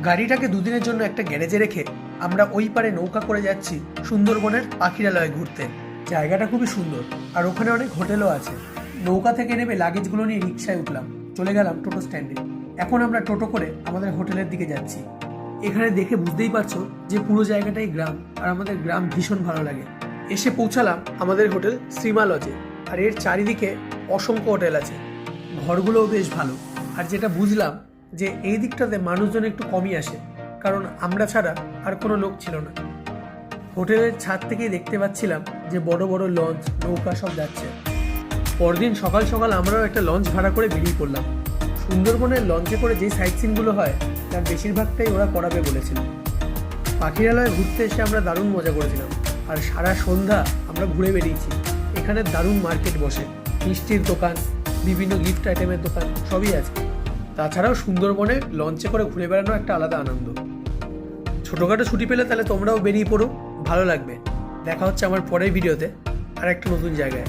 গাড়িটাকে দুদিনের জন্য একটা গ্যারেজে রেখে আমরা ওই পারে নৌকা করে যাচ্ছি সুন্দরবনের পাখিরালয়ে ঘুরতে। জায়গাটা খুবই সুন্দর আর ওখানে অনেক হোটেলও আছে। নৌকা থেকে নেমে লাগেজগুলো নিয়ে রিক্সায় উঠলাম, চলে গেলাম টোটো স্ট্যান্ডে। এখন আমরা টোটো করে আমাদের হোটেলের দিকে যাচ্ছি। এখানে দেখে বুঝতেই পারছো যে পুরো জায়গাটাই গ্রাম, আর আমাদের গ্রাম ভীষণ ভালো লাগে। এসে পৌঁছালাম আমাদের হোটেল শ্রীমা লজে, আর এর চারিদিকে অসংখ্য হোটেল আছে, ঘরগুলোও বেশ ভালো। আর যেটা বুঝলাম যে এই দিকটাতে মানুষজন একটু কমই আসে, কারণ আমরা ছাড়া আর কোনো লোক ছিল না। হোটেলের ছাদ থেকেই দেখতে পাচ্ছিলাম যে বড় বড় লঞ্চ, নৌকা সব যাচ্ছে। পরদিন সকাল সকাল আমরাও একটা লঞ্চ ভাড়া করে বেরিয়ে পড়লাম। সুন্দরবনের লঞ্চে করে যে সাইট সিনগুলো হয় তার বেশিরভাগটাই ওরা করাবে বলেছিল। পাখিরালয়ে ঘুরতে এসে আমরা দারুণ মজা করেছিলাম, আর সারা সন্ধ্যা আমরা ঘুরে বেরিয়েছি। এখানে দারুণ মার্কেট বসে, মিষ্টির দোকান, বিভিন্ন গিফট আইটেমের দোকান সবই আছে। তাছাড়াও সুন্দরবনে লঞ্চে করে ঘুরে বেড়ানো একটা আলাদা আনন্দ। ছোটোখাটো ছুটি পেলে তাহলে তোমরাও বেরিয়ে পড়ো, ভালো লাগবে। দেখা হচ্ছে আমার পরের ভিডিওতে আর একটা নতুন জায়গায়।